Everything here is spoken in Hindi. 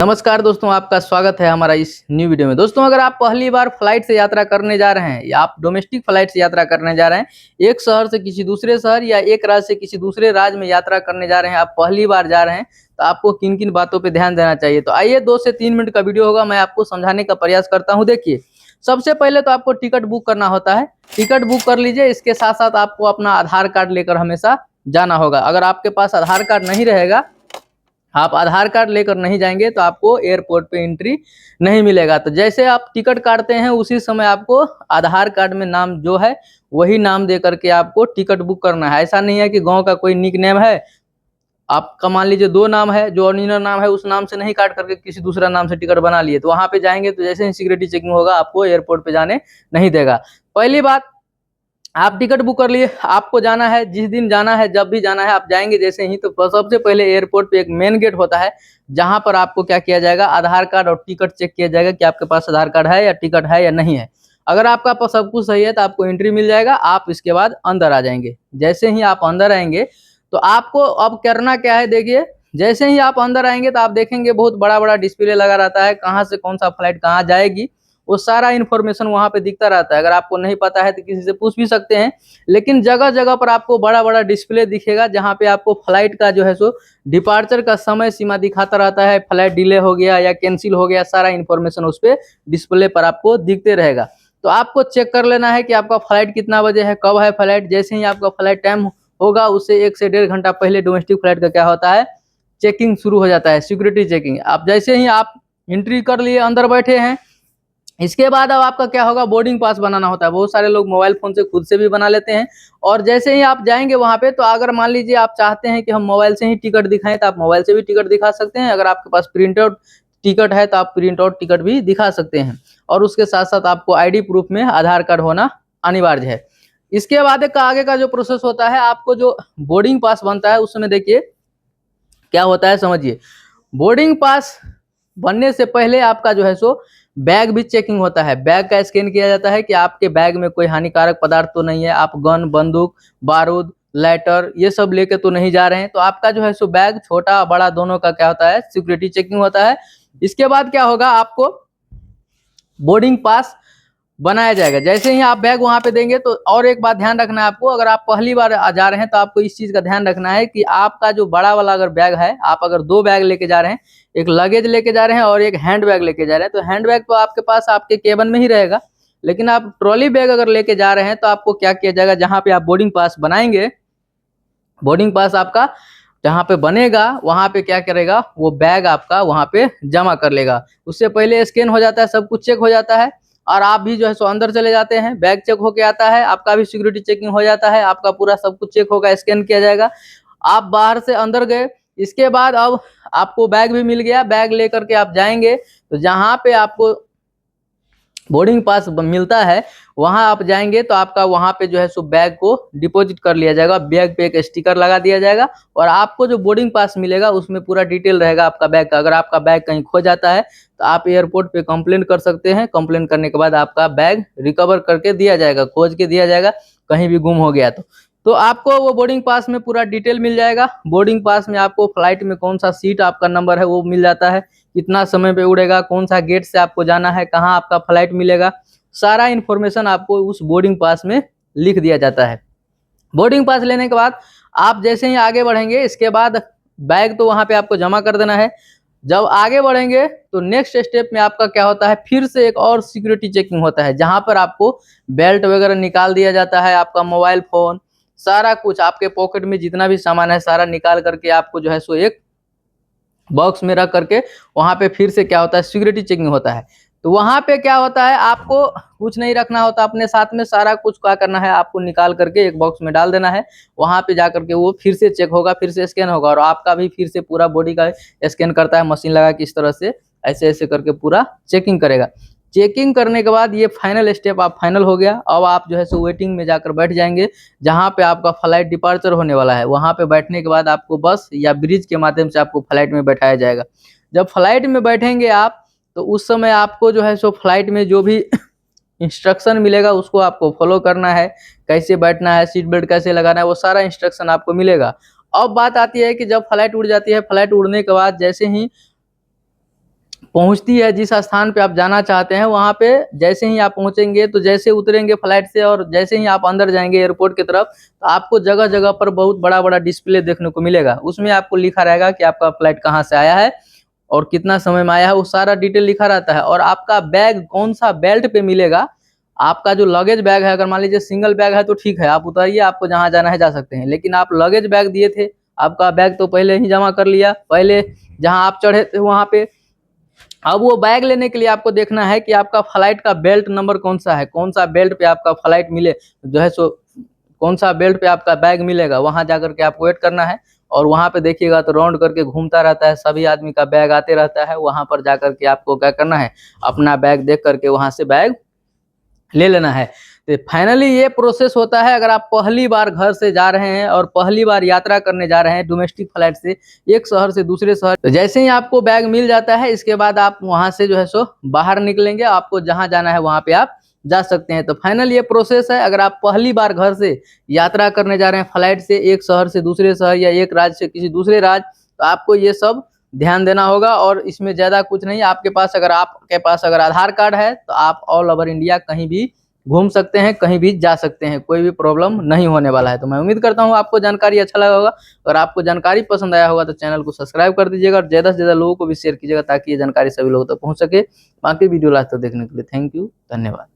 नमस्कार दोस्तों, आपका स्वागत है हमारा इस न्यू वीडियो में। दोस्तों, अगर आप पहली बार फ्लाइट से यात्रा करने जा रहे हैं या आप डोमेस्टिक फ्लाइट से यात्रा करने जा रहे हैं, एक शहर से किसी दूसरे शहर या एक राज्य से किसी दूसरे राज्य में यात्रा करने जा रहे हैं, आप पहली बार जा रहे हैं, तो आपको किन किन बातों पे ध्यान देना चाहिए। तो आइए 2 से 3 मिनट का वीडियो होगा, मैं आपको समझाने का प्रयास करता हूँ। देखिए, सबसे पहले तो आपको टिकट बुक करना होता है। टिकट बुक कर लीजिए, इसके साथ साथ आपको अपना आधार कार्ड लेकर हमेशा जाना होगा। अगर आपके पास आधार कार्ड नहीं रहेगा, आप आधार कार्ड लेकर नहीं जाएंगे, तो आपको एयरपोर्ट पे एंट्री नहीं मिलेगा। तो जैसे आप टिकट काटते हैं उसी समय आपको आधार कार्ड में नाम जो है वही नाम दे करके आपको टिकट बुक करना है। ऐसा नहीं है कि गांव का कोई निक नेम है, आपका मान लीजिए 2 नाम है, जो ओरिजिनल नाम है उस नाम से नहीं काट करके किसी दूसरा नाम से टिकट बना लिए, तो वहां पे जाएंगे तो जैसे ही सिक्योरिटी चेकिंग होगा आपको एयरपोर्ट पे जाने नहीं देगा। पहली बात, आप टिकट बुक कर लिए, आपको जाना है, जिस दिन जाना है, जब भी जाना है आप जाएंगे जैसे ही, तो सबसे पहले एयरपोर्ट पे एक मेन गेट होता है, जहां पर आपको क्या किया जाएगा, आधार कार्ड और टिकट चेक किया जाएगा कि आपके पास आधार कार्ड है या टिकट है या नहीं है। अगर आपका पास सब कुछ सही है तो आपको एंट्री मिल जाएगा, आप इसके बाद अंदर आ जाएंगे। जैसे ही आप अंदर आएंगे तो आपको अब करना क्या है, देखिए, जैसे ही आप अंदर आएंगे तो आप देखेंगे बहुत बड़ा बड़ा डिस्प्ले लगा रहता है, कहाँ से कौन सा फ्लाइट कहाँ जाएगी वो सारा इन्फॉर्मेशन वहां पे दिखता रहता है। अगर आपको नहीं पता है तो किसी से पूछ भी सकते हैं, लेकिन जगह जगह पर आपको बड़ा बड़ा डिस्प्ले दिखेगा, जहां पे आपको फ्लाइट का जो है सो डिपार्चर का समय सीमा दिखाता रहता है। फ्लाइट डिले हो गया या कैंसिल हो गया, सारा इन्फॉर्मेशन उस पर डिस्प्ले पर आपको दिखते रहेगा। तो आपको चेक कर लेना है कि आपका फ्लाइट कितना बजे है, कब है फ्लाइट। जैसे ही आपका फ्लाइट टाइम होगा उससे 1 से 1.5 घंटा पहले डोमेस्टिक फ्लाइट का क्या होता है, चेकिंग शुरू हो जाता है, सिक्योरिटी चेकिंग। आप जैसे ही आप एंट्री कर लिए, अंदर बैठे हैं, इसके बाद अब आपका क्या होगा, बोर्डिंग पास बनाना होता है। बहुत सारे लोग मोबाइल फोन से खुद से भी बना लेते हैं। और जैसे ही आप जाएंगे वहां पे, तो अगर मान लीजिए आप चाहते हैं कि हम मोबाइल से ही टिकट दिखाएं, तो आप मोबाइल से भी टिकट दिखा सकते हैं। अगर आपके पास प्रिंट आउट टिकट है तो आप प्रिंट आउट टिकट भी दिखा सकते हैं। और उसके साथ साथ आपको आईडी प्रूफ में आधार कार्ड होना अनिवार्य है। इसके बाद का आगे का जो प्रोसेस होता है, आपको जो बोर्डिंग पास बनता है उस समय देखिए क्या होता है, समझिए। बोर्डिंग पास बनने से पहले आपका जो है सो बैग भी चेकिंग होता है। बैग का स्कैन किया जाता है कि आपके बैग में कोई हानिकारक पदार्थ तो नहीं है, आप गन, बंदूक, बारूद, लाइटर ये सब लेके तो नहीं जा रहे हैं। तो आपका जो है सो बैग छोटा बड़ा दोनों का क्या होता है, सिक्योरिटी चेकिंग होता है। इसके बाद क्या होगा, आपको बोर्डिंग पास बनाया जाएगा। जैसे ही आप बैग वहां पे देंगे, तो और एक बात ध्यान रखना है आपको, अगर आप पहली बार जा रहे हैं तो आपको इस चीज का ध्यान रखना है कि आपका जो बड़ा वाला अगर बैग है, आप अगर 2 बैग लेके जा रहे हैं, एक लगेज लेके जा रहे हैं और एक हैंड बैग लेके जा रहे हैं, तो हैंड बैग तो आपके पास आपके केबिन में ही रहेगा। लेकिन आप ट्रॉली बैग अगर लेके जा रहे हैं तो आपको क्या किया जाएगा, जहां पे आप बोर्डिंग पास बनाएंगे, बोर्डिंग पास आपका जहाँ पे बनेगा वहां पे क्या करेगा, वो बैग आपका वहां पे जमा कर लेगा। उससे पहले स्कैन हो जाता है, सब कुछ चेक हो जाता है, और आप भी जो है सो अंदर चले जाते हैं, बैग चेक होके आता है, आपका भी सिक्योरिटी चेकिंग हो जाता है, आपका पूरा सब कुछ चेक होगा, स्कैन किया जाएगा। आप बाहर से अंदर गए, इसके बाद अब आपको बैग भी मिल गया। बैग लेकर के आप जाएंगे तो जहाँ पे आपको बोर्डिंग पास मिलता है वहां आप जाएंगे, तो आपका वहां पे जो है सो बैग को डिपॉजिट कर लिया जाएगा। बैग पे एक स्टिकर लगा दिया जाएगा और आपको जो बोर्डिंग पास मिलेगा उसमें पूरा डिटेल रहेगा आपका बैग का। अगर आपका बैग कहीं खो जाता है तो आप एयरपोर्ट पे कंप्लेंट कर सकते हैं। कंप्लेंट करने के बाद आपका बैग रिकवर करके दिया जाएगा, खोज के दिया जाएगा, कहीं भी गुम हो गया तो आपको वो बोर्डिंग पास में पूरा डिटेल मिल जाएगा। बोर्डिंग पास में आपको फ्लाइट में कौन सा सीट आपका नंबर है वो मिल जाता है, कितना समय पे उड़ेगा, कौन सा गेट से आपको जाना है, कहाँ आपका फ्लाइट मिलेगा, सारा इन्फॉर्मेशन आपको उस बोर्डिंग पास में लिख दिया जाता है। बोर्डिंग पास लेने के बाद आप जैसे ही आगे बढ़ेंगे, इसके बाद बैग तो वहां पे आपको जमा कर देना है। जब आगे बढ़ेंगे तो नेक्स्ट स्टेप में आपका क्या होता है, फिर से एक और सिक्योरिटी चेकिंग होता है, जहां पर आपको बेल्ट वगैरह निकाल दिया जाता है, आपका मोबाइल फोन, सारा कुछ आपके पॉकेट में जितना भी सामान है सारा निकाल करके आपको जो है सो एक बॉक्स में रख करके वहां पे फिर से क्या होता है, सिक्योरिटी चेकिंग होता है। तो वहां पे क्या होता है, आपको कुछ नहीं रखना होता अपने साथ में, सारा कुछ क्या करना है, आपको निकाल करके एक बॉक्स में डाल देना है। वहां पे जा करके वो फिर से चेक होगा, फिर से स्कैन होगा, और आपका भी फिर से पूरा बॉडी का स्कैन करता है मशीन लगा के, इस तरह से ऐसे ऐसे करके पूरा चेकिंग करेगा। चेकिंग करने के बाद ये फाइनल स्टेप आप फाइनल हो गया। अब आप जो है सो वेटिंग में जाकर बैठ जाएंगे, जहां पे आपका फ्लाइट डिपार्चर होने वाला है। वहां पे बैठने के बाद आपको बस या ब्रिज के माध्यम से आपको फ्लाइट में बैठाया जाएगा। जब फ्लाइट में बैठेंगे आप, तो उस समय आपको जो है सो फ्लाइट में जो भी इंस्ट्रक्शन मिलेगा उसको आपको फॉलो करना है। कैसे बैठना है, सीट बेल्ट कैसे लगाना है, वो सारा इंस्ट्रक्शन आपको मिलेगा। अब बात आती है कि जब फ्लाइट उड़ जाती है, फ्लाइट उड़ने के बाद जैसे ही पहुंचती है जिस स्थान पे आप जाना चाहते हैं, वहां पे जैसे ही आप पहुंचेंगे, तो जैसे उतरेंगे फ्लाइट से और जैसे ही आप अंदर जाएंगे एयरपोर्ट की तरफ, तो आपको जगह जगह पर बहुत बड़ा बड़ा डिस्प्ले देखने को मिलेगा। उसमें आपको लिखा रहेगा कि आपका फ्लाइट कहाँ से आया है और कितना समय में आया है, वो सारा डिटेल लिखा रहता है। और आपका बैग कौन सा बेल्ट पे मिलेगा, आपका जो लगेज बैग है, अगर मान लीजिए सिंगल बैग है तो ठीक है, आप उतारिए, आपको जहाँ जाना है जा सकते हैं। लेकिन आप लगेज बैग दिए थे, आपका बैग तो पहले ही जमा कर लिया, पहले जहाँ आप चढ़े थे वहां पे। अब वो बैग लेने के लिए आपको देखना है कि आपका फ्लाइट का बेल्ट नंबर कौन सा है, कौन सा बेल्ट पे आपका फ्लाइट मिले जो है सो, कौन सा बेल्ट पे आपका बैग मिलेगा, वहां जाकर के आपको वेट करना है। और वहां पे देखिएगा तो राउंड करके घूमता रहता है, सभी आदमी का बैग आते रहता है। वहां पर जाकर के आपको क्या करना है, अपना बैग देख करके वहां से बैग ले लेना है। तो फाइनली ये प्रोसेस होता है अगर आप पहली बार घर से जा रहे हैं और पहली बार यात्रा करने जा रहे हैं डोमेस्टिक फ्लाइट से एक शहर से दूसरे शहर। तो जैसे ही आपको बैग मिल जाता है, इसके बाद आप वहां से जो है सो बाहर निकलेंगे, आपको जहां जाना है वहां पे आप जा सकते हैं। तो फाइनल ये प्रोसेस है अगर आप पहली बार घर से यात्रा करने जा रहे हैं फ्लाइट से एक शहर से दूसरे शहर या एक राज्य से किसी दूसरे राज्य, तो आपको ये सब ध्यान देना होगा। और इसमें ज्यादा कुछ नहीं, आपके पास अगर आधार कार्ड है तो आप ऑल ओवर इंडिया कहीं भी घूम सकते हैं, कहीं भी जा सकते हैं, कोई भी प्रॉब्लम नहीं होने वाला है। तो मैं उम्मीद करता हूँ आपको जानकारी अच्छा लगा होगा। अगर आपको जानकारी पसंद आया होगा तो चैनल को सब्सक्राइब कर दीजिएगा और ज़्यादा से ज़्यादा लोगों को भी शेयर कीजिएगा ताकि ये जानकारी सभी लोगों तक पहुँच सके। बाकी वीडियो लास्ट तक देखने के लिए थैंक यू, धन्यवाद।